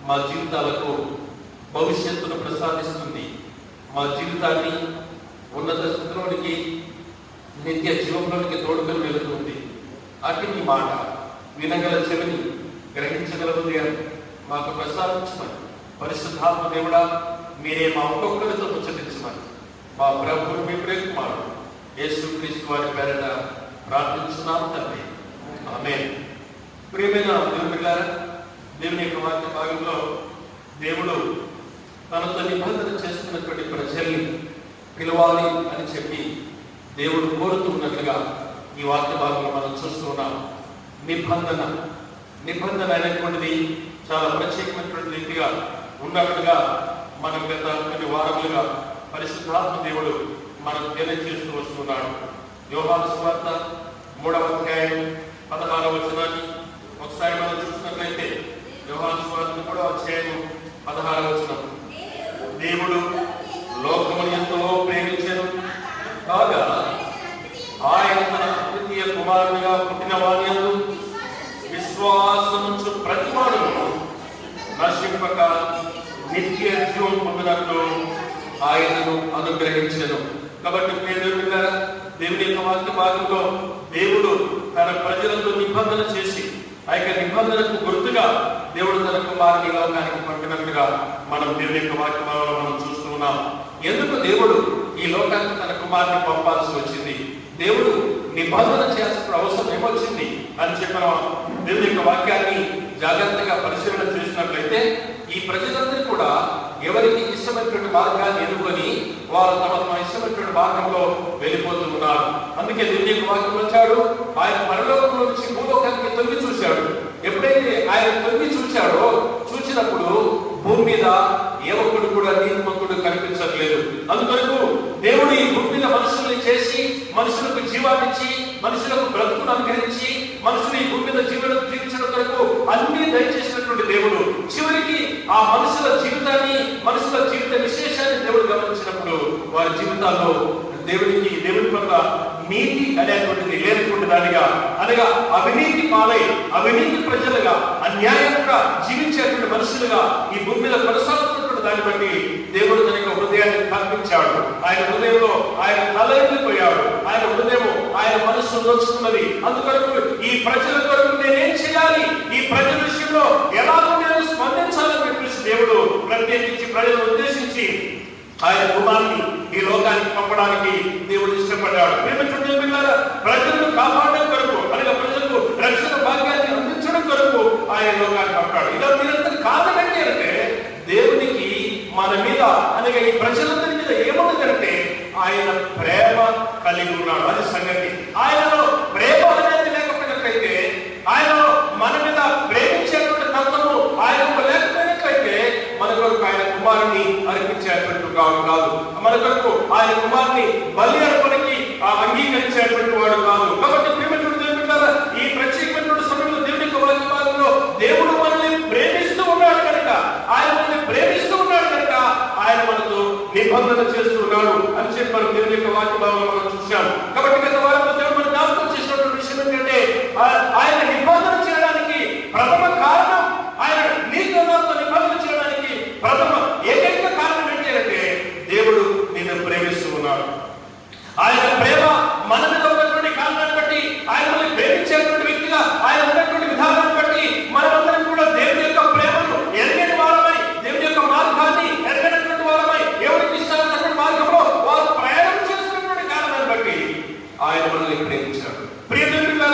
మా జీవితాలకు భవిష్యత్తును ప్రసాదిస్తుంది. మా జీవితాన్ని ఉన్నత స్థితిలోనికి, నిత్య జీవంలోనికి తోడుకొని వెళుతుంది. అటు మీ మాట వినగల చెవిని, గ్రహించగల హృదయాన్ని మాకు ప్రసాదించమని పరిశుద్ధాత్మ దేవుడా మీరే మా ఒక్కొక్కరితో ముచ్చటించమని మా ప్రభువు మీ ప్రేకుమారుడు యేసుక్రీస్తు వారి పేరిట ప్రార్థించున్నాము తండ్రి. ఆమేన్. ప్రియమైన దేవుని బిడ్డలారా, దేవుని యొక్క వాక్య భాగంలో దేవుడు తనతో నిబంధన చేసుకున్నటువంటి ప్రజల్ని పిలవాలి అని చెప్పి దేవుడు కోరుతూ ఉన్నట్లుగా ఈ వాక్య భాగంలో మనం చూస్తూ ఉన్నాం. నిబంధన అనేటువంటిది చాలా ప్రత్యేకమైనటువంటి రీతిగా ఉన్నట్లుగా మనం గత కొన్ని వారములుగా పరిశుద్ధాత్మ దేవుడు మనకు తెలియజేస్తూ వస్తున్నాడు. యోహాను సువార్త 3వ అధ్యాయం 16వ వచనాన్ని ఒకసారి మనం చూసినట్లయితే, యోహాను సువార్త 3వ అధ్యాయం 16వ వచనం, దేవుడు లోకమును ఎంతో ప్రేమించెను కాగా ఆయన తన అద్వితీయ కుమారునిగా పుట్టిన వాని యందు విశ్వాసముంచు ప్రతివాడును నశింపక నిత్య జీవం పొందినట్లు ఆయనను అనుగ్రహించెను. కాబట్టి దేవుని యొక్క వాక్య భాగంలో దేవుడు తన ప్రజలతో నిబంధన చేసి ఆ యొక్క నిబంధనకు గుర్తుగా దేవుడు తన కుమారుని లోకానికి పంపినట్లుగా మనం దేవుని యొక్క వాక్య భాగంలో మనం చూస్తూ ఉన్నాం. ఎందుకు దేవుడు ఈ లోకానికి తన కుమారుని పంపాల్సి వచ్చింది, దేవుడు నిబంధన చేయాల్సిన అవసరం ఏమొచ్చింది అని చెప్పిన దేవుని యొక్క వాక్యాన్ని జాగ్రత్తగా పరిశీలన చేసినట్లయితే, ఈ ప్రజలందరూ కూడా ఎవరికి ఇష్టమైనటువంటి మార్గాన్ని ఎన్నుకొని వారు తమ ఇష్టమైనటువంటి మార్గంలో వెళ్ళిపోతూ ఉన్నారు. అందుకే దేవుని యొక్క వాక్యం వచ్చాడు, ఆయన పరలోకంలో నుంచి భూలోకానికి తొంగి చూశాడు. ఎప్పుడైతే ఆయన తొంగి చూశాడో, చూసినప్పుడు భూమి మీద ఏ ఒక్కడు కూడా నీతిమంతుడు కనిపించట్లేదు. అందుకొరకు దేవుడు ఈ భూమి మీద మనుషుల్ని చేసి, మనుషులకు జీవాన్నిచ్చి, మనుషులకు బ్రతుకును అనుగ్రహించి, మనుషులు ఈ భూమి మీద జీవించడం కొరకు అన్ని దయచేసినటువంటి దేవుడు చివరికి ఆ మనుషుల జీవితాన్ని, మనుషుల జీవిత విశేషాన్ని దేవుడు గమనించినప్పుడు వారి జీవితాల్లో దేవుని పట్ల నీతి అనేటువంటిది లేనటువంటి దానిగా, అనగా అవినీతి పాలై అవినీతి ప్రజలుగా అన్యాయంగా జీవించేటువంటి మనుషులుగా ఈ భూమి మీద కొనసాగుతున్నటువంటి దాన్ని బట్టి దేవుడు తన యొక్క హృదయాన్ని కల్పించాడు. ఆయన హృదయంలో ఆయన తలెత్తిపోయాడు. ఆయన హృదయం, ఆయన మనస్సు నొచ్చుకున్నది. అందుకొరకు ఈ ప్రజల కొరకు నేనేం చేయాలి, ఈ ప్రజల విషయంలో ఎలాగో నేను స్పందించాలని చెప్పేసి దేవుడు ప్రత్యేకించి ప్రజలను ఉద్దేశించి ఆయన కుమారుని ఈ లోకానికి పంపడానికి దేవుడు ఇష్టపడ్డాడు. ప్రజలను కాపాడడం కొరకు, అనగా ప్రజలకు రక్షణ భాగ్యాన్ని అందించడం కొరకు ఆయన లోకానికి పంపాడు. ఇలా మీరందరూ కాదండి అంటే దేవునికి మన మీద, అనగా ఈ ప్రజలందరి మీద ఏముందంటే ఆయన ప్రేమ కలిగి ఉన్నాడు. అది సంగతి. ఆయనలో ప్రేమ అనేది లేకపోయినట్లయితే, ఆయనలో మన మీద ప్రేమించేటువంటి తత్వము ఆయనకు లేకపోయినట్లయితే మన కొరకు ఆయన కుమారుని అర్పించేటువంటి కాదు, మన కొరకు ఆయన కుమారుని బలి అర్పణకి అంగీకరించేటువంటి వాడు కాదు. కాబట్టి ఈ ప్రత్యేకమైనటువంటి సమయంలో దేవుని యొక్క వాక్య భాగంలో దేవుడు మనల్ని ప్రేమిస్తూ ఉన్నాడు కనుక, ఆయన మనల్ని ప్రేమిస్తూ ఉన్నాడు కనుక ఆయన మనతో నిబంధన చేస్తున్నాడు అని చెప్పి మనం దేవుని యొక్క వాక్య భాగంలో మనం చూశాం. కాబట్టి గత వారంలో దేవుడు మనం జ్ఞాపకం చేసినటువంటి విషయం ఏంటంటే, ఆయన నిబంధన చేయడానికి ప్రథమ కారణం, ఆయన నీతో నాతో నిబంధన చేయడానికి ప్రథమ ఏకైక కారణం ఏంటంటే దేవుడు నిన్ను ప్రేమిస్తూ ఉన్నాడు. ఆయన ప్రేమ మన మీద ఉన్నటువంటి కారణాన్ని బట్టి, ఆయన మనల్ని ప్రేమించేటువంటి వ్యక్తిగా ఆయన ఉన్నటువంటి విధానాన్ని బట్టి మనమందరం కూడా దేవుని యొక్క ప్రేమను ఎరగని వారమై, దేవుని యొక్క మార్గాన్ని ఎరగనటువంటి వారమై, ఎవరికి ఇష్టమైనటువంటి మార్గంలో వారు ప్రయాణం చేస్తున్నటువంటి కారణాన్ని బట్టి ఆయన మనల్ని ప్రేమించాడు. ప్రియమైన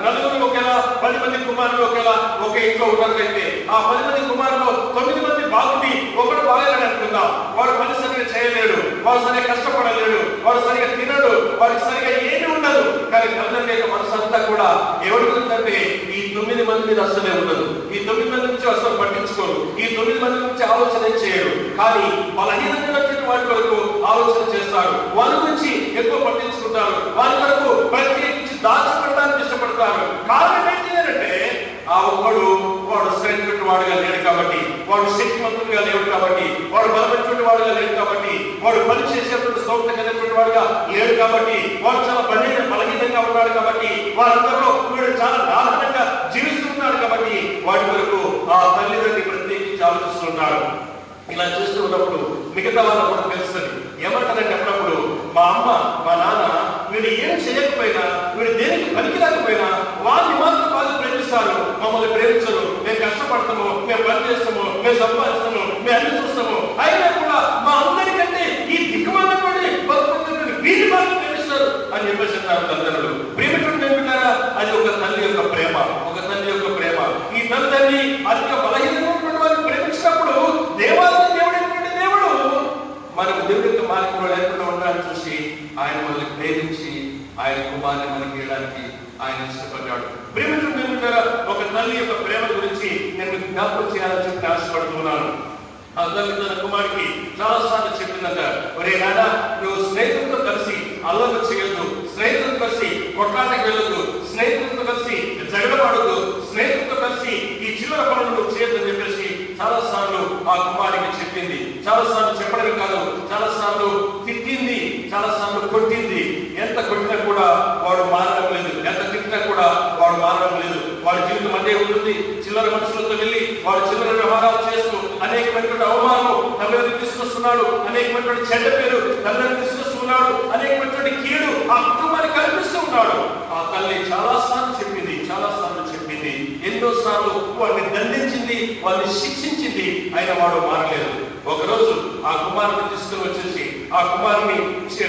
నలుగురు ఒకేలా, 10 మంది కుమారులు ఒకేలా ఒకే ఇంట్లో ఉన్నట్లయితే ఆ 10 మంది కుమారులు 9 మంది బాగుండి ఒకడు బాగాలని అనుకుందాం. వాడు పని సరిగా చేయలేడు, వాడు సరిగా కష్టపడలేడు, వాడు సరిగా తినడు, వాడికి సరిగా ఏమీ ఉండదు. కానీ తల్లిదండ్రుల యొక్క మనసు అంతా కూడా ఎవడుందంటే ఈ 9 మంది మీద అసలే ఉండదు. ఈ 9 మంది నుంచి అసలు పట్టించుకోరు. ఈ 9 మంది నుంచి ఆలోచన చేయడు. కానీ బలహీనంగా వాడి కొరకు ఆలోచన చేస్తారు, వాళ్ళ గురించి ఎక్కువ పట్టించుకుంటారు, వాళ్ళ కొరకు ప్రత్యేకించి దాచిపెట్టడానికి ఇష్టపడతారు. కారణం ఏంటంటే ఆ ఒక్కడు వాడు సరైనటువంటి వాడుగా లేడు కాబట్టి, వాడు శక్తివంతుడిగా లేడు కాబట్టి, వాడు బలమైనటువంటి వాడుగా లేడు కాబట్టి, వాడు పని చేసేటువంటి స్తోత్రం కలిగినటువంటి వాడుగా లేడు కాబట్టి, వాడు చాలా బలహీనంగా ఉన్నాడు కాబట్టి, వారందరిలో వీడు చాలా నాశనంగా జీవిస్తున్నాడు కాబట్టి వాడి వరకు ఆ తల్లిదండ్రులు ఉంటారు. ఇలా చేస్తూ ఉన్నప్పుడు మిగతా వాళ్ళకు కూడా తెలుస్తుంది. ఏమంటారంటే అప్పుడప్పుడు మా అమ్మ మా నాన్న వీడు ఏం చేయకపోయినా, వీడు దేనికి పనికి రాకపోయినా వాళ్ళని మాత్రం బాగా ప్రేమిస్తారు, మమ్మల్ని ప్రేమించరు. మేము కష్టపడతాము, మేము పని చేస్తాము, మేము సంపాదిస్తాము, మేము అన్ని చూస్తాము, అయినా కూడా మా అందరికంటే ఈ దిక్కుమాలటువంటి వీరి బాగా ప్రేమిస్తారు అని చెప్పేసి అంటారు తల్లిదండ్రులు. ప్రేమించడం ఏమిటారా? అది ఒక తల్లి యొక్క ప్రేమ, ఒక తల్లి యొక్క ప్రేమ. ఈ తల్లి అధిక బలహీనమైనటువంటి వారిని ప్రేమించినప్పుడు దేవాలయ దేవుడైనటువంటి దేవుడు మనకు దేవుడికి మార్గంలో లేకుండా ఉండాలని చూసి ఆయన మనల్ని ప్రేమించి ఆయన కుమార్ని మనకి ఇవ్వడానికి ఆయన ఇష్టపడ్డాడు. ప్రేమించడం ఏమిటారా? ఒక తల్లి యొక్క ప్రేమ గురించి నేను జ్ఞాపకం చేయాలని చెప్పి ఆశపడుతున్నాను. ఆ తల్లి తన కుమారుడికి చాలాసార్లు చెప్పిందంట, ఒరే నాన్న, నువ్వు స్నేహితులతో కలిసి అల్లరి చేయొద్దు, స్నేహితులతో కలిసి కొట్లాటకి వెళ్ళొద్దు, స్నేహితులతో కలిసి జగడపడొద్దు, స్నేహితులతో కలిసి ఈ చిల్లర పనులు నువ్వు చేయొద్దని చెప్పేసి చాలాసార్లు ఆ కుమారుడికి చెప్పింది. చాలాసార్లు చెప్పడమే కాదు, చాలాసార్లు తిట్టింది, చాలాసార్లు కొట్టింది. ఎంత కొట్టినా కూడా వాడు మారడం లేదు, ఎంత తిట్టినా కూడా వాడు మారడం లేదు. వాడి జీవితం అదే ఉంటుంది. చిల్లర మనుషులతో వెళ్ళి వాడు చిల్లర వ్యవహారాలు చేస్తూ అనేకమైనటువంటి అవమానం తల్లిదండ్రులు తీసుకొస్తున్నాడు, అనేకమైనటువంటి చెడ్డ పేరు తల్లిదండ్రులు తీసుకొస్తున్నాడు, అనేకమైనటువంటి కీడు ఆ కుటుంబానికి కల్పిస్తూ ఉన్నాడు. ఆ తల్లి చాలాసార్లు చెప్పింది, ఎన్నోసార్లు వాడిని దండించింది, వాడిని శిక్షించింది, అయినా వాడు మారలేదు. ఒకరోజు ఆ కుమారుని తీసుకుని వచ్చేసి ఆ కుమారుని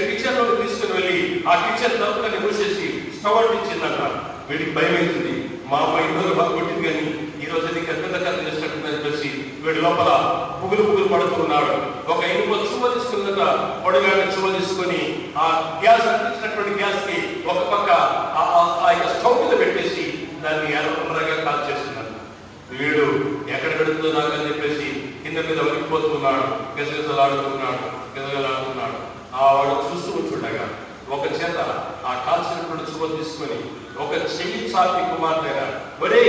కిచెన్ లోకి తీసుకుని వెళ్ళి ఆ కిచెన్ తలుపుని మూసేసి స్టవ్ అంటించిందంట. వీడికి భయం అవుతుంది, మా అమ్మ ఇద్దరు బాగా కొట్టింది కానీ ఈ రోజు అది పెద్ద కథ చేసినట్టుందని చెప్పేసి వీడి లోపల పుగులు పడుతున్నాడు. ఒక ఇనుప చువ్వ తీసుకున్నట పొడిగాడిన చువ్వ తీసుకొని ఆ గ్యాస్ అంటించినటువంటి గ్యాస్ కి ఒక పక్క ఆ స్టవ్ మీద పెట్టేసి దాన్ని ఎర్రగా కాల్ చేస్తున్నాడు. వీడు ఎక్కడ పెడుతుందో నాకు అని చెప్పేసి కింద మీద వరిగిపోతున్నాడు, గజగజలాడుతున్నాడు. ఆ వాడు చూస్తూ ఉంటుండగా ఒక చేత ఆ కాల్చినటువంటి చువ్వ తీసుకొని ఒక చెయ్యి చాపి కుమార్తెగా, ఒరే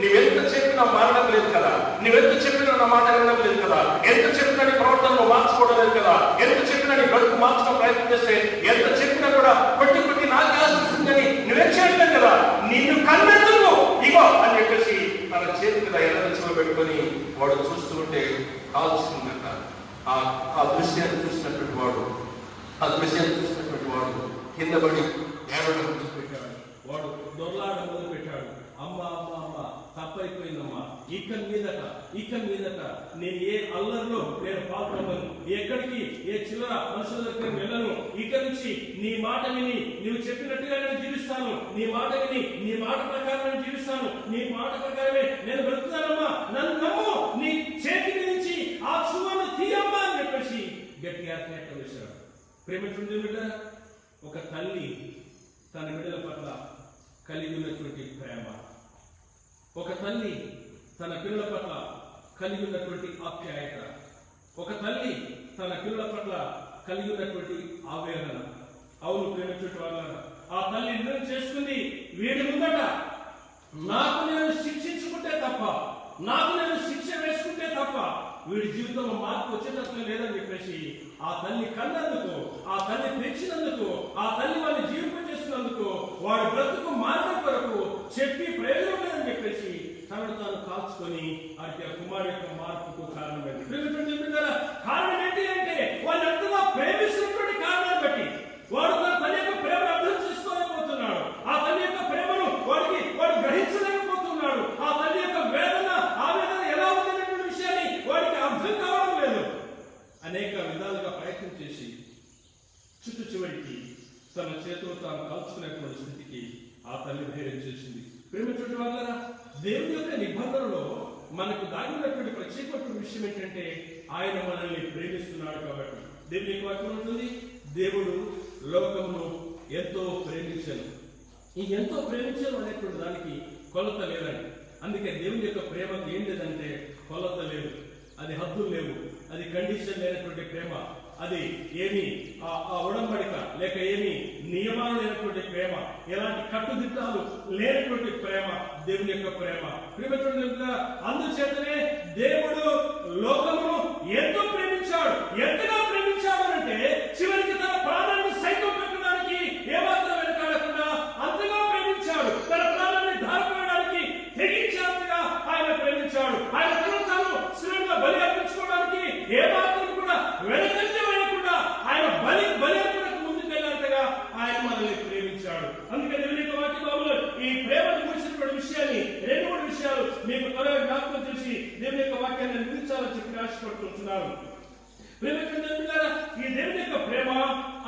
నీవెంత చెప్పినా మారడం లేదు కదా, నువ్వెంత చెప్పినా నా మాట వినడం లేదు కదా, ఎంత చెప్పినా నీ ప్రవర్తనలో మార్చుకోవడం లేదు కదా, ఎంత చెప్పినా నీ బతుకు మార్చడం ప్రయత్నం చేస్తే ఎంత చెప్పినా కూడా కొట్టి నాకు ఆశిస్తుందని నువ్వేం చేయట్లేదు కదా, నిన్ను కన్నెందుకు ఇగో అని చెప్పేసి తన చేతి మీద ఎర్ర చువ్వ పెట్టుకొని వాడు చూస్తూ ఉంటే కాల్చుకుందట. ఆ దృశ్యాన్ని చూసినటువంటి వాడు కింద పడి ఏడవడం మొదలుపెట్టాడు. వాడు దొర్లాడడం మొదలుపెట్టాడు. అమ్మ అమ్మ అమ్మ తప్పైపోయిందమ్మా, ఇక మీదట నేను ఏ అల్లరిలో నేను పాల్గొనను, ఎక్కడికి ఏ చిల్లర మనుషుల దగ్గర వెళ్ళను. ఇక నుంచి నీ మాట విని నువ్వు చెప్పినట్టుగా నేను జీవిస్తాను, నీ మాట విని నీ మాట ప్రకారం నేను జీవిస్తాను, నీ మాట ప్రకారమే నేను బ్రతుకుతానమ్మా, నన్ను నమ్ము, నీ చేతి నుంచి ఆ చువ్వను తీయమ్మా అని చెప్పేసి గట్టిగా కేక వేశాడు. ప్రేమించుంది బిడ్డ, ఒక తల్లి తన బిడ్డల పట్ల కలిగి ఉన్నటువంటి ప్రేమ, ఒక తల్లి తన పిల్లల పట్ల కలిగి ఉన్నటువంటి ఆప్యాయత, ఒక తల్లి తన పిల్లల పట్ల కలిగి ఉన్నటువంటి ఆవేదన. అవును ప్రేమించుట వల్ల ఆ తల్లి నిర్ణయం చేసుకుంది, వీడి ముందట నాకు నేను శిక్షించుకుంటే తప్ప, నాకు నేను శిక్ష వేసుకుంటే తప్ప వీడి జీవితంలో మార్పు వచ్చేటట్లు లేదని చెప్పేసి ఆ తల్లి కన్నందుకు, ఆ తల్లి పెంచినందుకు, ఆ తల్లి వాడిని జీవింపజేస్తున్నందుకు, వాడి బ్రతుకు మార్గం కొరకు చెప్పి ప్రయోజనం లేదని చెప్పేసి తనను తాను కాల్చుకొని ఆ కుమారు యొక్క మార్పుకు కారణమైంది. కారణం ఏంటి అంటే వాళ్ళు ఎంతగా ప్రేమిస్తున్నటువంటి కారణాన్ని బట్టి వాడు తన తల్లి యొక్క ప్రేమను అర్థం చేసుకోలేకపోతున్నాడు, ఆ తల్లి యొక్క ప్రేమను వాడు గ్రహించలేకపోతున్నాడు, ఆ తల్లి యొక్క ఆవేదన ఎలా ఉందనేటువంటి విషయాన్ని వాడికి అర్థం కావడం లేదు. అనేక విధాలుగా ప్రయత్నం చేసి చివరికి తన చేతితో తాను కాల్చుకునేటువంటి స్థితికి ఆ తల్లి ధైర్యం చేసింది. ప్రేమించడం వల్ల దేవుని యొక్క నిబంధనలో మనకు దాగినటువంటి ప్రత్యేకమైన విషయం ఏంటంటే ఆయన మనల్ని ప్రేమిస్తున్నాడు కాబట్టి. దేవుని యొక్క వాక్యం ఉంటుంది, దేవుడు లోకమును ఎంతో ప్రేమించాను. ఈ ఎంతో ప్రేమించాను అనేటువంటి దానికి కొలత లేదండి. అందుకే దేవుని యొక్క ప్రేమకు ఏం లేదంటే కొలత లేదు, అది హద్దులు లేవు, అది కండిషన్ లేనటువంటి ప్రేమ, అది ఏమి ఉడంబడిక లేక ఏమి నియమాలు లేనటువంటి ప్రేమ, ఎలాంటి కట్టుదిట్టాలు లేనటువంటి ప్రేమ దేవుని యొక్క ప్రేమ. అందుచేతనే దేవుడు లోకమును ఎంతో ప్రేమించాడు. ఎంతగా ప్రేమించాడు అంటే చివరికి తన ప్రాణాన్ని సైతం పెట్టడానికి ఏమాత్రం వెనకాడకుండా అంతగా ప్రేమించాడు. తన ప్రాణాన్ని ధారపోయడానికి తెగించేంతగా ఆయన ప్రేమించాడు. ఆయన తను తాను శిలువలో బలి అర్పించాడు. చెప్తున్నాను. ఈ దేవుని యొక్క ప్రేమ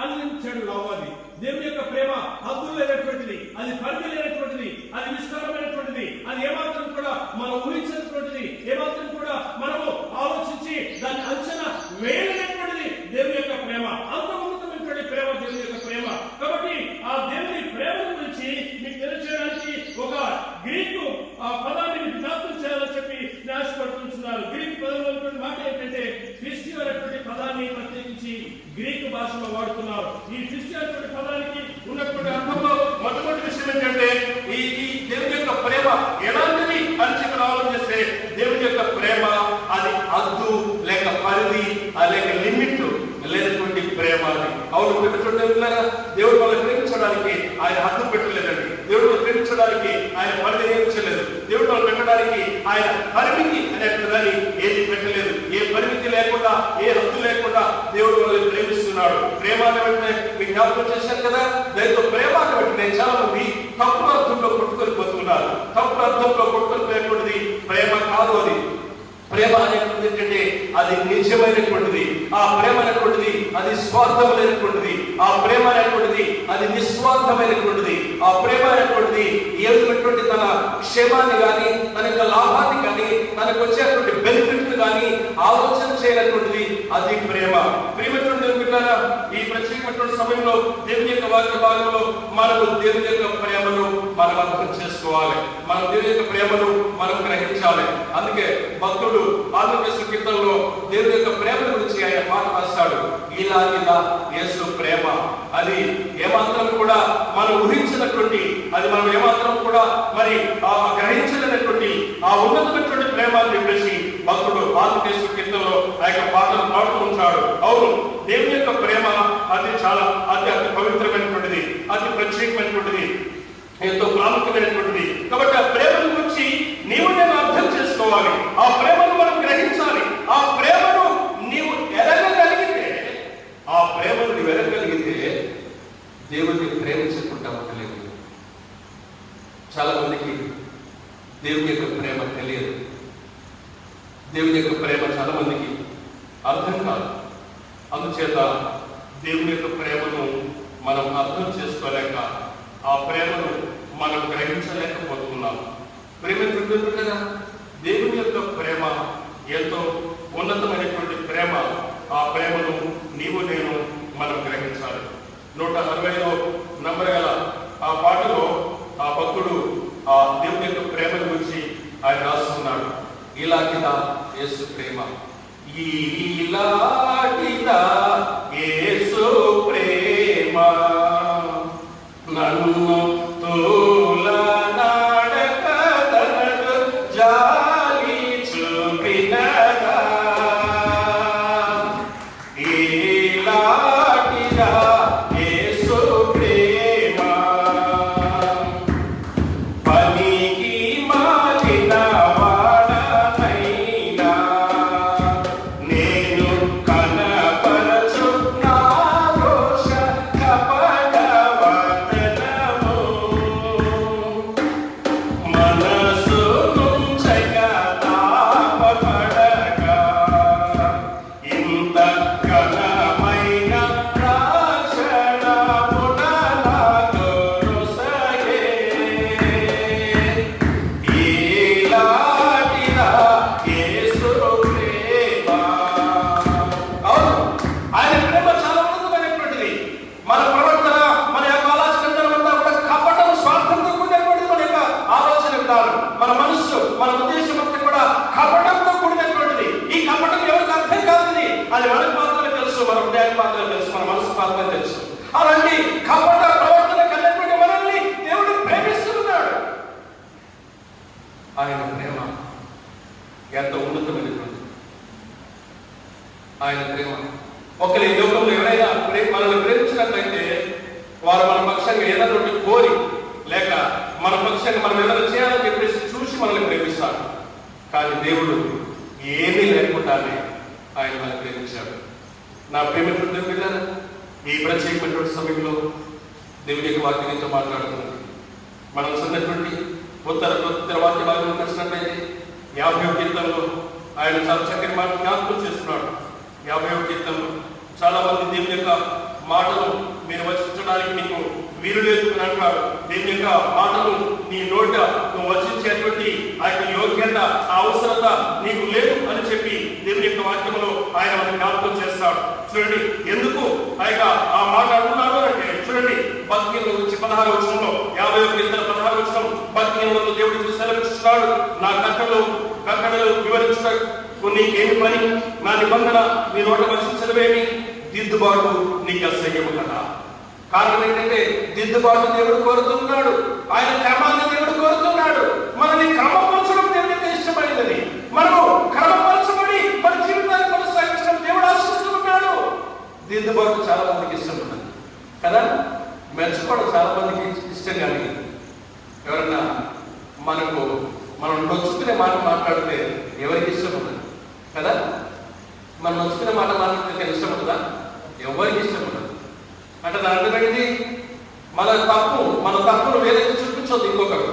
అన్లిమిటెడ్ లవ్. అది దేవుని యొక్క ప్రేమ హద్దులు లేనటువంటిది, అది పరిధి లేనటువంటిది, అది విస్తారమైనటువంటిది, అది ఏమాత్రం కూడా మనం ఊహించినటువంటిది, ఏమాత్రం కూడా మనము ఆలోచించి దాన్ని అంచనా వేయలేనటువంటిది దేవుని యొక్క ప్రేమ. అంత ఉన్నతమైనటువంటి ప్రేమ దేవుని యొక్క ప్రేమ. కాబట్టి ఆ దేవుని ప్రేమ గురించి మీకు తెలియజేయడానికి ఒక గ్రీకు పదాన్ని మీకు జ్ఞాపకం చేయాలని చెప్పి ఆశపడుతున్నారు. గ్రీక్ పదంలో మాట ఏంటంటే క్రిస్టియన్ అనేటువంటి పదాన్ని ప్రత్యేకించి గ్రీకు భాషలో వాడుతున్నారు. ఈ క్రిస్టియన్ అనేటువంటి పదానికి ఉన్నటువంటి అర్థంలో మొట్టమొదటి విషయం ఏంటంటే ఈ దేవుని యొక్క ప్రేమ ఎలాంటిది అని చెప్పి ఆలోచిస్తే దేవుని యొక్క ప్రేమ అది హద్దు లేక పరిధి లేక లిమిట్ లేనటువంటి ప్రేమ. అది అవును పెట్టుకుంటున్నారా? దేవుడు వాళ్ళని ప్రేమించడానికి ఆయన హద్దు పెట్టలేదండి. దేవుడు ప్రేమించడానికి ఆయన పరిధి నియమించలేదు. దేవుడు వాళ్ళు పెట్టడానికి ఆయన పరిమితి అనేటువంటిదని ఏది పెట్టలేదు. ఏ పరిమితి లేకుండా, ఏ హద్దు లేకుండా దేవుడు వాళ్ళని ప్రేమిస్తున్నాడు. ప్రేమ అంటే మీకు జ్ఞాపకం చేశాను కదా, దాంతో ప్రేమ అంటే చాలా మంది తప్పు అర్థంలో కొట్టుకొని పోతున్నారు. తప్పు అర్థంలో కొట్టుకొని పోయేటువంటిది ప్రేమ కాదు. అది ప్రేమ అనేటువంటిది ఏంటంటే అది నిజమైనటువంటిది. ఆ ప్రేమ అనేటువంటిది అది స్వార్థమైనటువంటిది. ఆ ప్రేమ అనేటువంటిది అది నిస్వార్థమైనటువంటిది. ఆ ప్రేమ అనేటువంటిది ఏమైనటువంటి తన క్షేమాన్ని కానీ, తన యొక్క లాభాన్ని కానీ, తనకు వచ్చేటువంటి బెనిఫిట్ కానీ ఆలోచన చేయనటువంటిది అది ప్రేమ. ప్రేమటువంటి బిడ్డలారా, ఈ ప్రత్యేకమైనటువంటి సమయంలో దేవుని యొక్క వాక్య భాగంలో మనము దేవుని యొక్క ప్రేమను మనం అర్థం చేసుకోవాలి. మనం దేవుని యొక్క ప్రేమను మనం గ్రహించాలి. అందుకే భక్తుడు ఆంధ్రప్రదేశ్ కీర్తనలో దేవుని యొక్క ప్రేమ గురించి ఆయన పాట రాస్తాడు. ఇలాగిలా యేసు ప్రేమ అది ఏమాత్రం కూడా మనం ఊహించినటువంటి, అది మనం ఏమాత్రం కూడా మరి గ్రహించలేనటువంటి ఆ ఉన్నతమైనటువంటి ప్రేమ అని చెప్పేసి భక్తుడు ఆంధ్రప్రదేశ్ కీర్తనలో ఆ యొక్క పాటలు పాడుతూ ఉంటాడు. అవును, దేవుని యొక్క ప్రేమ అది చాలా అతి పవిత్రమైనటువంటిది, అతి ప్రత్యేకమైనటువంటిది, ఎంతో ప్రాముఖ్యమైనటువంటిది. కాబట్టి ఆ ప్రేమను గురించి నీవు నేను అర్థం చేసుకోవాలి. ఆ ప్రేమను మనం గ్రహించాలి. ఆ ప్రేమను నీవు ఎరగగలిగితే, ఆ ప్రేమను నీవు ఎరగగలిగితే దేవుడిని ప్రేమించకుండా ఉండలేదు. చాలా మందికి దేవుని యొక్క ప్రేమ తెలియదు. దేవుని యొక్క ప్రేమ చాలా మందికి అర్థం కాదు. అందుచేత దేవుని యొక్క ప్రేమను మనం అర్థం చేసుకోలేక, ఆ ప్రేమను మనం గ్రహించలేకపోతున్నాం. ప్రేమ చూడండి కదా, దేవుని యొక్క ప్రేమ ఎంతో ఉన్నతమైనటువంటి ప్రేమ. ఆ ప్రేమను నీవు నేను మనం గ్రహించాలి. 160 నంబర్ గల ఆ పాటలో ఆ భక్తుడు ఆ దేవుని యొక్క ప్రేమ గురించి ఆయన రాస్తున్నాడు. ఇలాంటిదా యేసు ప్రేమ, ఇలాంటిదా యేసు ప్రేమ, నన్ను తోలనాడక తనకు జాలి చూపినదా, ఇలాంటిదా యేసు ప్రేమ, పనికి మాలిన వాడనైనా నేను కనపరచు నా దోష కపట వదనము, మనసు నుంచగా తాపపడక ఇంత ఘనమైన రక్షణ పునః కొనసాగే, ఇలాంటిదా యేసు ప్రేమ. అవును, ఆయన ప్రేమ చాలా ఉన్నతమైనటువంటిది. మన ప్రవర్తన, మన యొక్క ఆలోచన అంతా కూడా కపటం, స్వార్థంతో కూడినటువంటిది. మన యొక్క ఆలోచన విధానం, మన మనస్సు, మన ఉద్దేశం అంతా కూడా కపటంతో కూడినటువంటిది. ఈ కపటం ఎవరికి అర్థం కాదు. అది మనకు మాత్రమే తెలుసు, మన హృదయానికి మాత్రమే తెలుసు, మన మనసు మాత్రమే తెలుసు. అలాంటి కపట ప్రవర్తన కలిగినటువంటి మనల్ని దేవుడు ప్రేమిస్తున్నాడు. ఆయన ప్రేమ ఎంతో ఉన్నతమైనటువంటి ఆయన ప్రేమ. ఒకరి ఈ లోకంలో ఎవరైనా మనల్ని ప్రేమించినట్లయితే వారు మన పక్షంగా ఏదైనా ఒకటి కోరి, లేక మన పక్షంగా మనం ఏదైనా చేయాలని చెప్పేసి చూసి మనల్ని ప్రేమిస్తారు. కానీ దేవుడు ఏమీ లేకుండానే ఆయన మనల్ని ప్రేమించాడు. నా ప్రేమికుడు పిల్లలు, ఈ ప్రత్యేకమైనటువంటి సమయంలో దేవుని యొక్క వాక్యంతో మాట్లాడుతున్నది. మనం చదివినటువంటి ఉత్తర వాక్య భాగంలో వచ్చినట్లయితే 50వ కీర్తనలో ఆయన చాలా చక్కని మాట జ్ఞాపకం చేస్తున్నాడు. 50వ కీర్తనలో చాలా మంది దేవుని యొక్క మాటలు మీరు వచించడానికి నీకు వీలు లేదు అని అంటాడు. దేవుని యొక్క మాటలు నీ నోట నువ్వు వచించేటువంటి ఆ యొక్క యోగ్యత, ఆ అవసరత నీకు లేదు అని చెప్పి దేవుని యొక్క వాక్యంలో ఆయన మనకు జ్ఞాపకం చేస్తాడు. చూడండి ఎందుకు ఆ మాట అంటున్నాడు అంటే, చూడండి 15 నుంచి 16 వచనంలో, 50వ కీర్తన 16 వచనం 15లో దేవుడు సెలవిస్తున్నాడు, నా కట్టడలు వివరించడానికి నీకేమి పని, నా నిబంధన నీ నోట వచించడమేమి, దిద్దుబాటు నీకు అసహ్యము కదా. కారణం ఏంటంటే దిద్దుబాటు దేవుడు కోరుతున్నాడు, ఆయన క్రమాన్ని దేవుడు కోరుతున్నాడు. మనల్ని క్రమపరచడం దేవుడికి ఇష్టమైనది. మనము క్రమపరచబడి మన జీవితాన్ని కొనసాగించడం దేవుడు ఆశిస్తున్నాడు. దిద్దుబాటు చాలా మందికి ఇష్టం ఉన్నది కదా, మెచ్చుకోవడం చాలా మందికి ఇష్టం. కానీ ఎవరన్నా మనం నొచ్చుకునే మాట మాట్లాడితే ఎవరికి ఇష్టం ఉన్నది కదా? మనం నొచ్చుకునే మాట మాట్లాడితే ఇష్టం ఉంటుందా? ఎవరికి ఇష్టం ఉండదు. అంటే దాని అర్థమైంది మన తప్పును వేరేకి చూపించొద్దు ఇంకొకరు,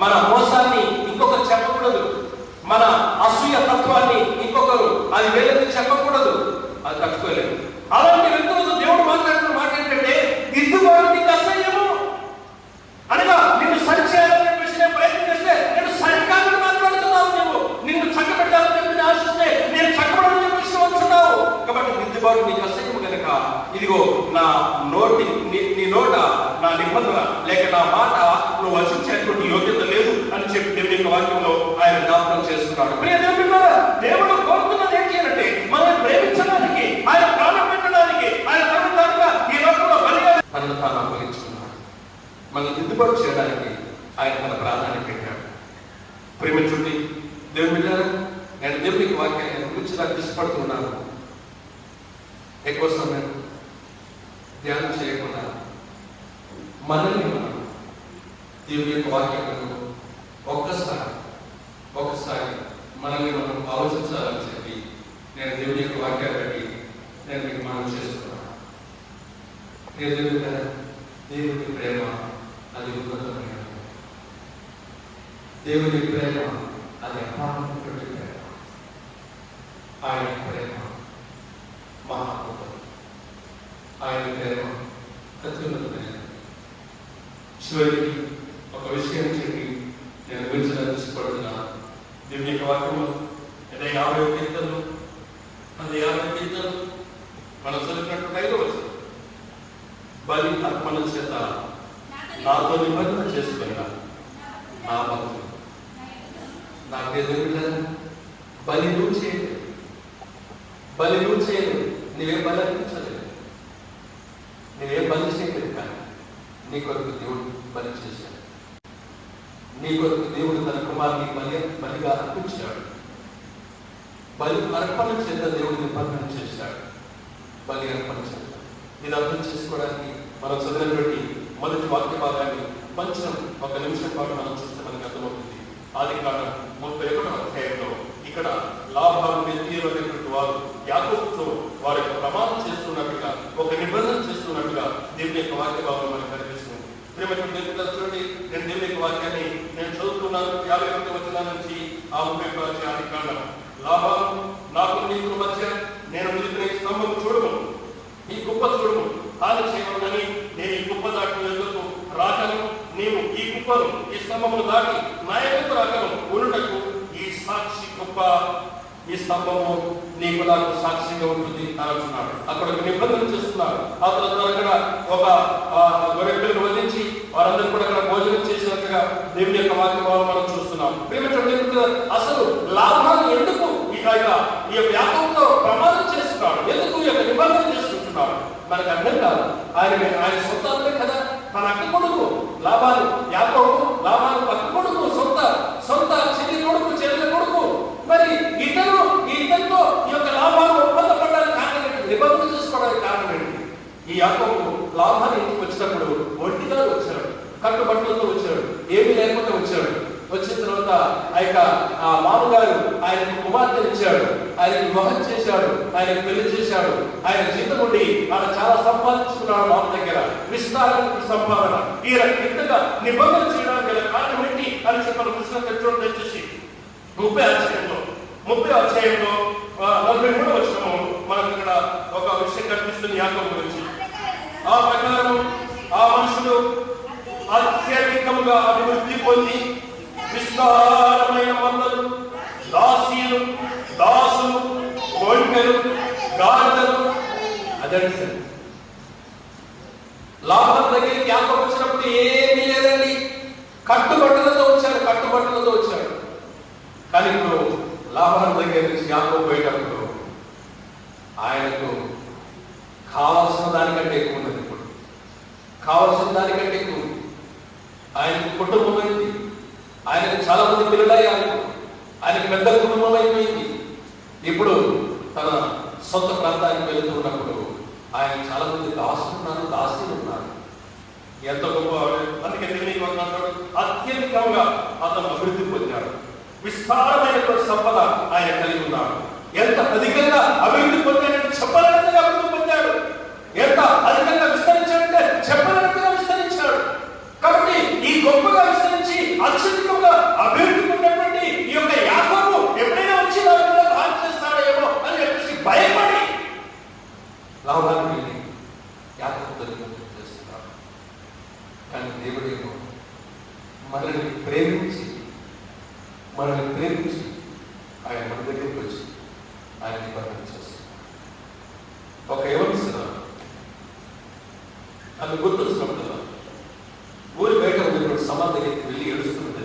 మన మోసాన్ని ఇంకొకరు చెప్పకూడదు, మన అసూయ తత్వాన్ని ఇంకొకరు అది వేరేకి చెప్పకూడదు. అది తట్టుకోలేదు. అలాంటి వ్యక్తులతో దేవుడు మాట్లాడుతున్న మాట ఏంటంటే, దిద్దుబాటు నీకు అసహ్యము అనగా నిన్ను సరిచేయాలని చెప్పేసి నేను ప్రయత్నం చేస్తే నేను సరికాదని మాట్లాడుతున్నావు. నిన్ను చక్కబెట్టాలని చెప్పి ఆశిస్తే నేను చక్కబడాలని చెప్పేసి వచ్చున్నావు. కాబట్టి దిద్దుబాటు నీకు అసహ్యము కనుక ఇదిగో నా నీ నోట నా నిబంధన లేక నా మాట నువ్వు వచించేటువంటి యోగ్యత లేదు అని చెప్పి దేవుని యొక్క వాక్యంలో ఆయన జ్ఞాపకం చేస్తున్నాడు. దేవుడు కోరుతున్నది ఏంటి అంటే, మనం ప్రేమించడానికి, ఆయన ప్రాణం పెట్టడానికి, ఆయన తనగా ఈ లోకంలో బలిగా తనను తాను అప్పగించుకున్నాడు. మనం దిద్దుబాటు చేయడానికి ఆయన తన ప్రాణాన్ని పెట్టాడు. ప్రేమించుండి దేవుని బిడ్డలారా, నేను దేవుని యొక్క వాక్యాన్ని గురించి నాకు ఇష్టపడుతున్నాను. ఎక్కువ సమయం ధ్యానం చేయకుండా మనల్ని మనం దేవుని యొక్క వాక్యాలను ఒక్కసారి మనల్ని మనం ఆలోచించాలని చెప్పి నేను దేవుని యొక్క వాక్యాన్ని బట్టి నేను మీకు మనం చేస్తున్నాను. దేవుని ప్రేమ అది ఉన్నతమైనది. దేవుని ప్రేమ అది అపారమైనటువంటి ప్రేమ. ఆయన ప్రేమ మహాగొప్పది. ఆయన ప్రేమ అత్యున్నతమైనది. చివరికి ఒక విషయం చెప్పి నేను గురించడానికి ఇష్టపడుతున్నాను. దేవుని యొక్క వాక్యంలో 50వ కీర్తనలు మనం చదివినట్టు 5వ వచనం, బలి అర్పణ చేత నాతో నిబంధన చేసుకున్నా నా భక్తులు నాకేదేమిటా బలి నువ్వు చేయలేదు, నువ్వేం బలి అర్పించలేదు, నువ్వేం బలి చేయలేదు. కానీ నీ కొరకు దేవుడు బలి చేశాడు. నీ కొరకు దేవుడు తన కుమారుని బలిగా అర్పించాడు. బలి అర్పణ చేత దేవుడు నిబంధన చేశాడు. బలి అర్పణ చేత ఇది అర్థం చేసుకోవడానికి మనం చదివినటువంటి మొదటి వాక్య భాగాన్ని కొంచెం ఒక నిమిషం పాటు మనం చూస్తే మనకి అర్థమవుతుంది. ఆదికాండం 31వ అధ్యాయంలో ఇక్కడ లాభాలు అనేటువంటి వారు యాకోబుతో వారి యొక్క ప్రమాణం చేస్తున్నట్టుగా, ఒక నిబంధన చేస్తున్నట్టుగా దేవుని యొక్క వాక్య భాగం మనకు కనిపిస్తుంది. చూడండి, నేను దేవుని యొక్క వాక్యాన్ని నేను చదువుతున్నాను. 51వ వచనం నుంచి 31వ ఆదికాండం. లాభాలు నాకు నీకు మధ్య నేను నిలిపిన ఈ స్తంభం చూడము, ఈ కుప్ప చూడము, హాని చేయమని నేను ఈ కుప్ప దాటి ఎందుకు రాకను, నీవు ఈ కుప్పను ఈ స్తంభమును దాటి నా ఎందుకు రాకను ఉన్నటకు ఈ సాక్షి కుప్ప ఈ స్తంభము నీకు నాకు సాక్షిగా ఉంటుంది అని అంటున్నాడు. అక్కడ ఒక నిబంధన చేస్తున్నారు. ఆ తర్వాత అక్కడ ఒక గొర్రెపిల్లను వధించి వారందరూ కూడా అక్కడ భోజనం చేసినట్టుగా దేవుని యొక్క వాక్యం మనం చూస్తున్నాం. అసలు లాభాన్ని ఎందుకు ఈ యొక్క యాకోబుతో ప్రమాదం చేస్తున్నాడు, ఎందుకు ఈ యొక్క నిబంధన చేసుకుంటున్నాడు మనకు అర్థం కాదు. ఆయన సొంత కదా, తన అక్క కొడుకు యాకోబు అక్క కొడుకు, సొంత చెల్లి కొడుకు, చెల్లెల కొడుకు. మరి ఇతరుతో ఈ యొక్క లాభాలు ఒప్పంద పడడానికి కారణం ఏంటి, నిబంధన చేసుకోవడానికి కారణం ఏంటి? ఈ యాకోబు లాభాన్ని ఇంటికి వచ్చినప్పుడు ఒంటిగా వచ్చాడు, కట్టుబట్టలతో వచ్చాడు, ఏమీ లేకుండా వచ్చాడు. వచ్చిన తర్వాత ఆ మామగారు ఆయనకు కుమార్తె ఇచ్చాడు, ఆయనకు వివాహం చేశాడు, ఆయనకు పెళ్లి చేశాడు. ఆయన జీతం ఉండి ఆయన చాలా సంపాదించుకున్నాడు మామ దగ్గర, విస్తారమైన సంపాదన. ఈ రకంగా నిబంధన చేయడానికి కారణం ఏంటి అని చెప్పి మనం కృష్ణ తెచ్చుకోవడం తెచ్చేసి 30 అధ్యాయంలో 30వ అధ్యాయంలో 43వ వచనము మనకు ఇక్కడ ఒక విషయం కనిపిస్తుంది యాకోబు గురించి. ఆ ప్రకారం ఆ మనుషుడు అత్యధికముగా అభివృద్ధి పొంది విస్తారమైన మందలు, దాసీలు, దాసులు, ఒంటెలు, గాడిదలు. అదండి సార్, లాభం దగ్గరికి యాకోబు వచ్చినప్పుడు ఏమీ లేదండి, కట్టుబట్టలతో వచ్చాడు. కానీ ఇప్పుడు లాభం దగ్గర నుంచి యాకోబు పోయేటప్పుడు ఆయనకు కావాల్సిన దానికంటే ఎక్కువ ఉన్నది. ఇప్పుడు కావాల్సిన దానికంటే ఎక్కువ ఆయనకు కుటుంబం అయింది, ఆయనకు చాలా మంది పిల్లలయ్యారు, ఆయనకు పెద్ద కుటుంబం అయిపోయింది. ఇప్పుడు తన సొంత ప్రాంతానికి వెళుతూ ఉన్నప్పుడు ఆయన చాలా మంది దాసీలు ఉన్నారు. ఎంత గొప్ప! అందుకే తెలియని అంటాడు, అత్యధికంగా అతను అభివృద్ధి పొందాడు. విస్తారమైనటువంటి సంపద ఆయన కలిగి ఉన్నాడు. ఎంత అధికంగా అభివృద్ధి పొందాడంటే చెప్పలేనంతగా అభివృద్ధి పొందాడు. ఎంత అధికంగా విస్తరించాడంటే చెప్పలేనంతగా విస్తరించాడు. కాబట్టి ఈ గొప్పగా విస్తరించి అత్యధికంగా అభివృద్ధి పొందినటువంటి ఈ యొక్క యాకోబు ఎప్పుడైనా వచ్చి హాని చేస్తాడేమో అని చెప్పేసి భయపడి లాభాన్ని వెళ్ళి యాకోబు చేస్తున్నాడు. కానీ దేవుడేమో మనల్ని ప్రేమించి ఆయన మన దగ్గరికి వచ్చి ఆయన నిబంధన చేస్తాడు. ఒక యవనస్తురాలు నన్ను గుర్తొచ్చినప్పుడు ఊరి బయట ఉన్నటువంటి సమాధి దగ్గరికి వెళ్ళి ఏడుస్తుంది.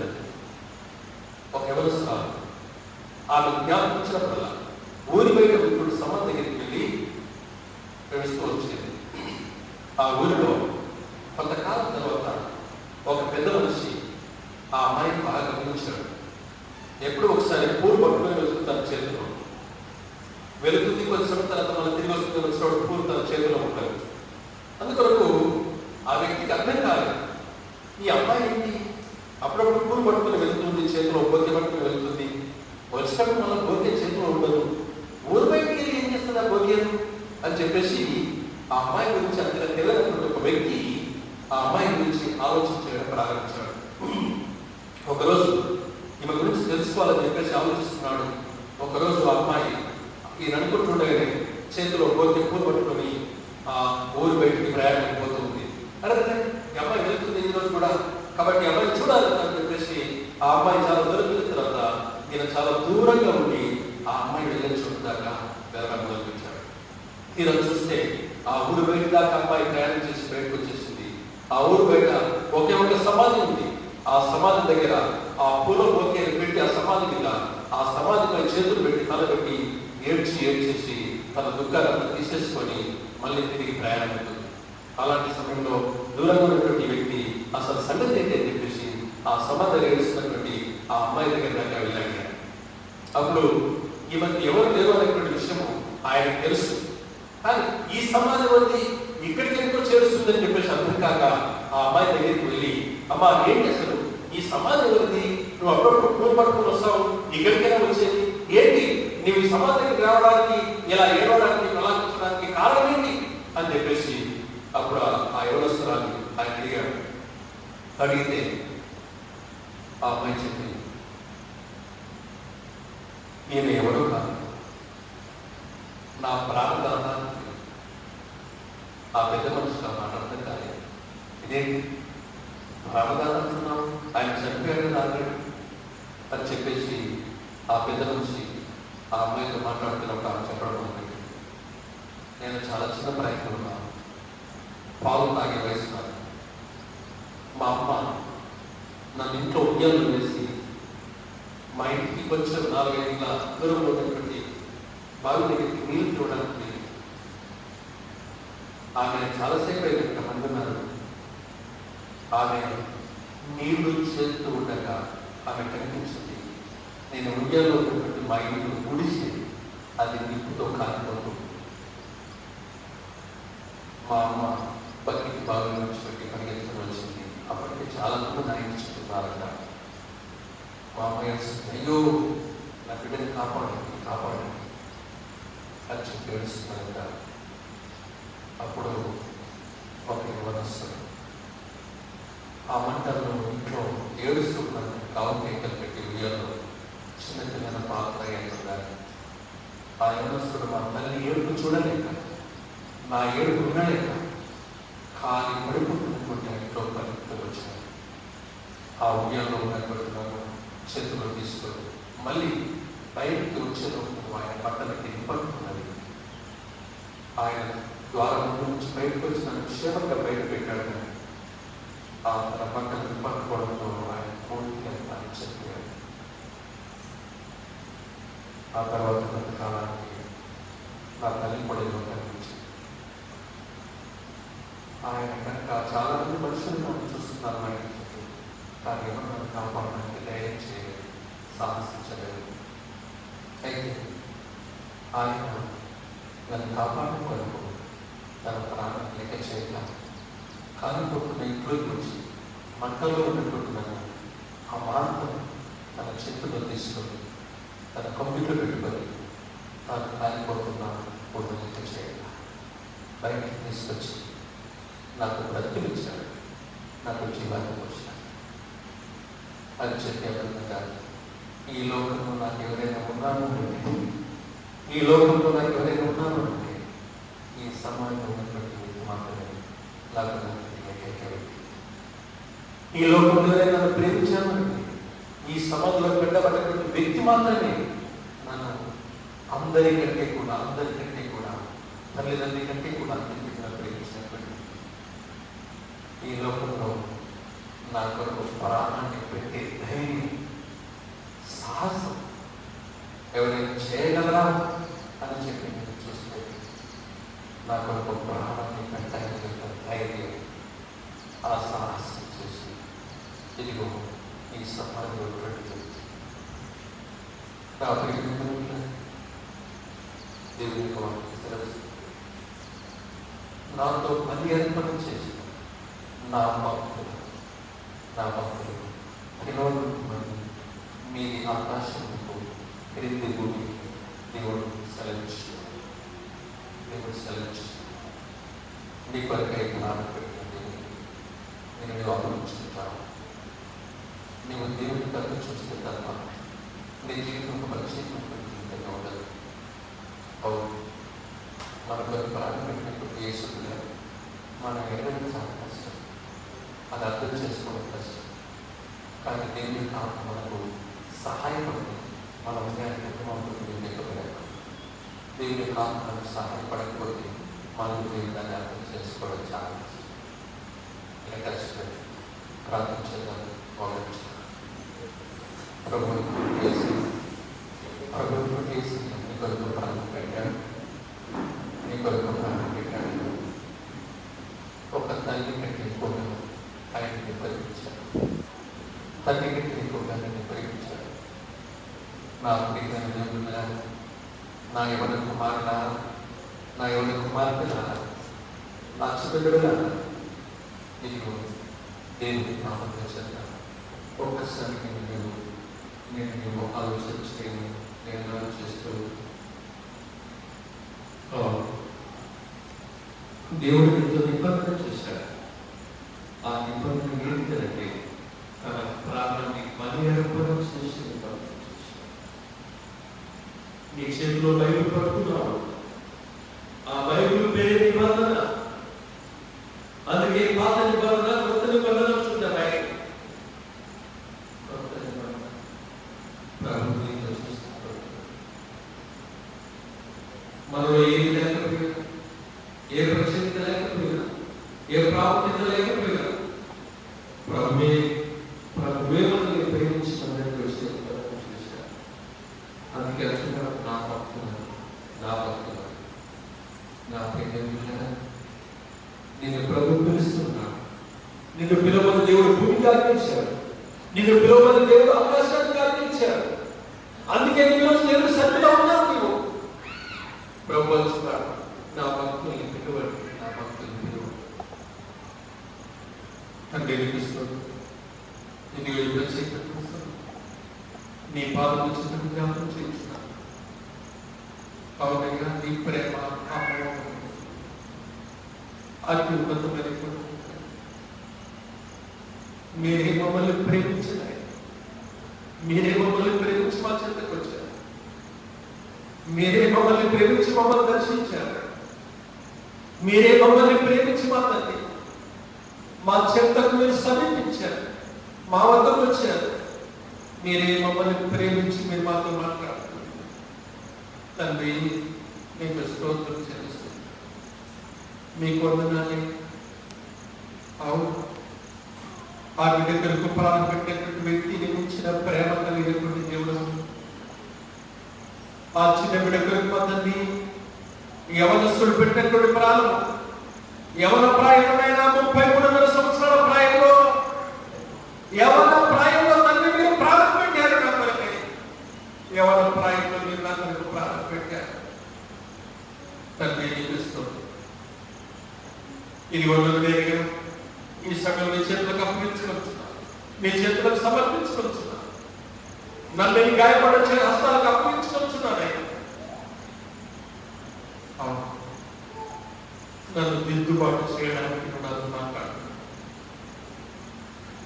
ఒక యవనస్తురాలు ఆమె జ్ఞాపకం వచ్చినప్పుడల్లా ఊరి బయట ఉన్నటువంటి సమాధి దగ్గరికి వెళ్ళి ఏడుస్తూ వచ్చేది. ఆ ఊరిలో కొంతకాలం తర్వాత ఒక పెద్ద మనిషి ఆ అమ్మాయిని బాగా గమనించాడు. ఎప్పుడు ఒకసారి పూలు పట్టుకొని వెళ్తుంది తన చేతిలో, వెళుతుంది కొంచెం తర్వాత మళ్ళీ తిరిగి వస్తుంది, వచ్చినప్పుడు పూలు తన చేతిలో ఉంటారు. అందుకొరకు ఆ వ్యక్తికి అర్థం కాలేదు, ఈ అమ్మాయి ఏంటి అప్పుడప్పుడు పూలు పట్టుకొని వెళ్తుంది, చేతిలో బొత్తి పట్టుకొని వెళ్తుంది, వచ్చినప్పుడు మళ్ళీ బొత్తి చేతిలో ఉండదు, ఊరు బయటికి వెళ్ళి ఏం చేస్తుంది ఆ బొత్తిను అని చెప్పేసి ఆ అమ్మాయి గురించి అంతగా తెలియనటువంటి ఒక వ్యక్తి ఆ అమ్మాయి గురించి ఆలోచించడం ప్రారంభించాడు. ఒకరోజు ఈమె గురించి తెలుసుకోవాలని చెప్పేసి ఆలోచిస్తున్నాడు. ఒకరోజు ఆ అమ్మాయి ఈయన అనుకుంటుండగానే చేతిలో బొత్తి పూలు పట్టుకొని ఆ ఊరు బయటికి ప్రయాణం అయిపోతుంది. అరే ఈ అమ్మాయి వెళ్తుంది ఈరోజు కూడా, కాబట్టి అమ్మాయి చూడాలి అని చెప్పేసి ఆ అమ్మాయి చాలా దూరం వెళ్ళిన తర్వాత ఈయన చాలా దూరంగా ఉండి ఆ అమ్మాయి వెళ్ళిన చోటు దాకా వెళ్ళడం మొదలుపెట్టాడు. తీరా చూస్తే ఆ ఊరు బయట దాకా అమ్మాయి ప్రయాణం చేసి బయటకు వచ్చేసింది. ఆ ఊరు బయట ఒకే ఒక సమాధి ఉంది. ఆ సమాధి దగ్గర ఆ పూల బొకేని పెట్టి ఆ సమాధి మీద ఆ సమాధిపై చేతులు పెట్టి తలబెట్టి ఏడ్చేసి తన దుఃఖాలను తీసేసుకొని మళ్ళీ తిరిగి ప్రయాణం అవుతుంది. అలాంటి సమయంలో దూరంగా ఉన్నటువంటి వ్యక్తి అసలు సంగతి ఏంటి అని చెప్పేసి ఆ సమాధి ఏడుస్తున్నటువంటి ఆ అమ్మాయి దగ్గర దాకా వెళ్ళాడు. అప్పుడు ఈమెకి ఎవరు లేరు అనేటువంటి విషయము ఆయనకు తెలుసు. కానీ ఈ సమాధి వచ్చి ఇక్కడికి ఎంతో చేరుస్తుందని చెప్పేసి అర్థం కాక ఆ అమ్మాయి దగ్గరికి వెళ్ళి, అమ్మా ఏంటి అసలు ఈ సమాధి ఎవరిది, నువ్వు అప్పుడప్పుడు పూలు పట్టుకుని వస్తావు, ఇక్కడికైనా వచ్చేది ఏంటి, నువ్వు ఈ సమాధికి రావడానికి ఇలా ఏడవడానికి ప్రలాపించడానికి కారణం ఏంటి అని చెప్పేసి అప్పుడు ఆ యవనస్తురాన్ని ఆయన అడిగాడు. అడిగితే ఆ అమ్మాయి చెప్పింది, నేను ఎవరో కాదు, నా ప్రాణదానానికి ఆ పెద్ద మనిషికి ఆ మాట అర్థం కాలేదు. ఇదేంటి ప్రాణదానం అంటున్నావు, ఆయన చనిపోయాడు ఆల్రెడీ అని చెప్పేసి ఆ పెద్ద మనిషి ఆ అమ్మాయితో మాట్లాడుతున్నప్పుడు ఆమె చెప్పడం మొదలుపెట్టింది, నేను చాలా చిన్న ప్రయత్నం ఉన్నాను, పాలు తాగే వయసు కాదు, మా అమ్మ నన్ను ఇంట్లో ఉద్యోగం వేసి మా ఇంటికి కొంచెం 4-5 ఏళ్ళ దూరంలో ఉన్నటువంటి బావి దగ్గరికి నీళ్ళు చూడడానికి ఆమె చాలాసేపు అయినట్టు మంది ఉన్నారు. ఆమె నీళ్లు చేస్తూ ఉండగా ఆమె కనిపించింది. నేను ఉద్యోగంలో ఉన్నటువంటి మా ఇంట్లో గుడిసి అది నిప్పుతో కాలిపోతుంది. మా అమ్మ బకెట్ బావి నుంచి పెట్టి పరిగెత్తుకుని వచ్చింది. అప్పటికి చాలా మంది నా ఇంటి చుట్టున్నారట. మా అమ్మాయి అయ్యో నా బిడ్డని కాపాడండి అని చెప్పి ఏడుస్తున్నారట. అప్పుడు ఒక యవనస్తుడు ఆ మంటల్లో ఇంట్లో ఏడుస్తున్నారు. కావు కేకలు పెట్టి ఉయ్యాలో చిన్న చిన్న పాలు తాగేస్తున్నారు. ఆ యవనస్తుడు మా తల్లి ఏడుపు చూడలేక, నా ఏడుపు వినలేక ఖాళీ పడిపోతున్నటువంటి ఇంట్లో పరిస్థితులు వచ్చాయి. ఆ ఉయ్యంలో ఉన్నటువంటి నన్ను చేతులు తీసుకొని మళ్ళీ బయటికి వచ్చేటప్పుడు ఆయన బట్టలకి నింపడుతున్నది. ఆయన ద్వారం నుంచి బయటకు వచ్చి నన్ను క్షేమంగా బయట పెట్టాడు. కానీ ఆ తన బట్టలు నింపకపోవడంతో ఆయన పూర్తిగా అని చెప్పాడు. ఆ తర్వాత కొంతకాలానికి నా తల్లి కూడా కనిపించింది. ఆయన కనుక చాలా మంది మనుషులు నన్ను చూస్తున్నారు బయట, కానీ ఎవరు నన్ను కాపాడడానికి ధైర్యం చేయలేదు, సాహసించలేదు. అయితే ఆయన నన్ను కాపాడడం కొరకు తన ప్రాణం లెక్క చేయగా కాలిపోతున్న ఇంట్లోకి వచ్చి మంటల్లో ఉన్నట్టున్నాను. ఆ మార్గం తన చేతుల్లో తీసుకొని తన కంప్యూటర్ పెట్టుకొని తాను కాలిపోతున్నాను పూర్ణ లెక్క చేయగా బయటికి తీసుకొచ్చి నాకు బ్రతికిచ్చాడు, నాకు జీవాన్ని వచ్చాడు. అది చెప్పేవాళ్ళగా ఈ లోకంలో నాకు ఎవరైనా ఉన్నాను అంటే, ఈ లోకంలో నాకు ఎవరైనా ఉన్నాను అంటే ఈ సమాజంలో ఉన్నటువంటి వ్యక్తి మాత్రమే నాకు ఈ లోకంలో ఎవరైనా నన్ను ప్రేమించాను అంటే, ఈ సమాజంలో పెట్టబడినటువంటి వ్యక్తి మాత్రమే నన్ను అందరికంటే కూడా తల్లిదండ్రుల కంటే కూడా అత్యంతంగా ప్రేమించినటువంటి ఈ లోకంలో నా కొరకు ప్రాణాన్ని పెట్టే ధైర్యం, సాహసం ఎవరైనా చేయగలరా అని చెప్పి నేను చూస్తే నా కొరకు ప్రాణాన్ని పెట్టడానికి ధైర్యం, ఆ సాహసం చేసి ఇదిగో ఈ సమాజంలో పెడుతుంది. కాబట్టి దేవుని వాక్యం నాతో పని ఏర్పాటు చేసి నా భక్తులు 11 మంది మీది ఆకాశంతో క్రింది భూమికి దేవుడు సెలవించాడు. నీ కొరకై జ్ఞానం పెట్టిన నేను నీవు అభివృద్ధిస్తాను. నీవు దేవుని తప్పు చూస్తే తప్ప నీ జీవితం పరిచయం ఉండదు. అవును, మన కొరకు ప్రాణం పెట్టినప్పుడు యేసుగా మనం ఎడవడం చాలా కష్టం, అది అర్థం చేసుకోవడం కష్టం. కానీ దేవుని ఆత్మ మనకు సహాయపడుతుంది. మన ఉదయాన్ని లేకపోలేదు. దేవుని ఆత్మ మనకు సహాయపడకపోతే మనం దేవుని అర్థం చేసుకోవడం చాలా కష్టం. ఇలా కష్టపడి ప్రార్థించేద్దాం. ప్రభుత్వం చేసి నీ కొరకు ప్రాణం పెట్టాడు. ఒక తల్లి కంటే ఎక్కువగా ఆయన్ని పరిపించాడు. తల్లి కంటే ఎక్కువగా నన్ను పరిపించాడు. నా ప్రియమైన దేవుడులా, నా ఎవరి కుమారులా, నా ఎవరి కుమార్తెలా, నా చిన్నలా, ఇదిగో దేవుని నామంలో చెప్తాను. ఒక్కసారి నేను ఆలోచించి నేను ఆలోచిస్తూ దేవుడు ఎంతో నిబంధన చేశాడు. ఆ నిబంధన ఏంటంటే తన ప్రాణాన్ని బలియాగం చేసి నిబంధన చేశాడు. నీ చేతిలో బైబిల్ పడుతున్నావు, ఆ బైబిల్ పేరు నిబంధన. అందుకే పాత నిబంధన కొత్త నిబంధన చూద్దాం. మనలో ఏది లేకపోయినా, ఏ ప్రసిద్ధి లేకపోయినా, ఏ ప్రాముఖ్యత లేకపోయినా ప్రభువే మనల్ని ప్రేమించి మనల్ని చేశారు. అందుకే అంటున్నారు, నా భక్తులు నా ప్రేమ నిన్ను ప్రభు పిలుస్తున్నాడు. నిన్ను పిలవని దేవుడు భూమికి ఆజ్ఞించాడు. నిన్ను పిలవని దేవుడు ఆకాశానికి ఆజ్ఞించాడు. అందుకే ఈరోజు దేవుడు సన్నిధిలో ఉన్నావు. నీవు ప్రభు అంటున్నాడు, నా భక్తుల్ని పిలువండి, నా భక్తుల్ని పిలువండి. తండ్రి అనిపిస్తుంది నేను ప్రత్యేకత నీ పాదం చిన్న జ్ఞాపకం చేస్తున్నాను. అవునయ్యా, నీ ప్రేమ అత్యున్నతమైన మీరే మమ్మల్ని ప్రేమించినాయి. మీరే మమ్మల్ని ప్రేమించి మా చెంతకు వచ్చారు. మీరే మమ్మల్ని ప్రేమించి మమ్మల్ని దర్శించారు. మీరే మమ్మల్ని ప్రేమించి మా తండ్రి మా చెంతకు మీరు సమీపించారు, మా వద్దకు వచ్చారు. మీరే మమ్మల్ని ప్రేమించి మీరు మాతో మాట్లాడుతున్నారు. తండ్రి మీకు స్తోత్రం చెల్లిస్తుంది. మీకు వందనాలే. అవును, ఆ బిడ్డ కొరకు ప్రాణం పెట్టేటువంటి వ్యక్తిని ఉంచిన ప్రేమ కలిగినటువంటి దేవుడు. ఆ చిన్న బిడ్డ కొరకు పద్ధతి యవనస్తుడు పెట్టినటువంటి ప్రాణం, యవన ప్రాయంలోనైనా 33 సంవత్సరాల ప్రాయంలో, యవన ప్రాయంలో తండ్రి మీరు ప్రాణం పెట్టారు. నా కొరకే యవన ప్రాయంలో మీరు నా కొరకు ప్రాణం పెట్టారు. తండ్రి చూపిస్తుంది. ఇది వందలు ఈ సగం నీ చేతులకు అప్పగించుకొచ్చున్నా, నీ చేతులకు సమర్పించుకొచ్చున్నా, నన్ను గాయపడే హస్తాలకు అప్పగించుకొచ్చున్నానయ్యా. అవును, నన్ను దిద్దుబాటు చేయడానికి నన్ను మాట్లాడు,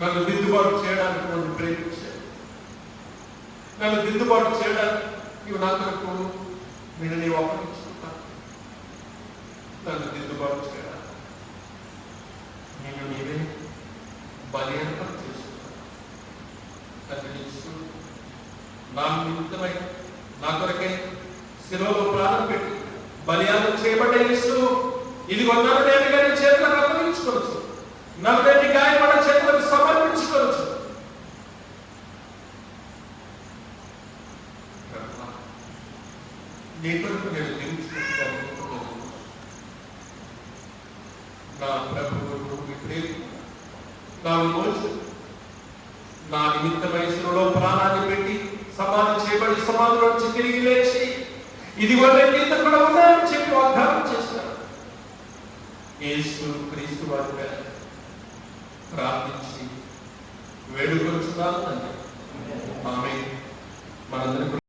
నన్ను దిద్దుబాటు చేయడానికి నన్ను ప్రేమించాడు, నన్ను దిద్దుబాటు చేయడానికి ఇవి నా కొరకు మీరు నీవు అప్పగించుకుంటాను. నన్ను దిద్దుబాటు చేయడానికి నేను నీవే బలి అర్పణ చేసుకున్నాను. నా నిమిత్తమై నా కొరకే శిలువలో ప్రాణం పెట్టి బలియాగం చేయబడ్డ యేసు, ఇది నన్ను నేను కానీ చేతులకు అప్పగించుకోవచ్చు, నన్ను నేను గాయపడ్డ చేతులకు సమర్పించుకోవచ్చు. నీ కొరకు నేను జీవించుకుంటాను. నా ప్రభువు నా విమోచన, నా నిమిత్త వయసులో ప్రాణాన్ని పెట్టి సమాధి చేయబడి సమాధిలో నుంచి తిరిగి లేచి ఇదిగో నేను ఇంత కూడా ఉన్నానని చెప్పి వాగ్దానం చేశాను. యేసు క్రీస్తు వారి పేర ప్రార్థించి వేడుకొచ్చున్నాను. ఆమేన్. మనందరికీ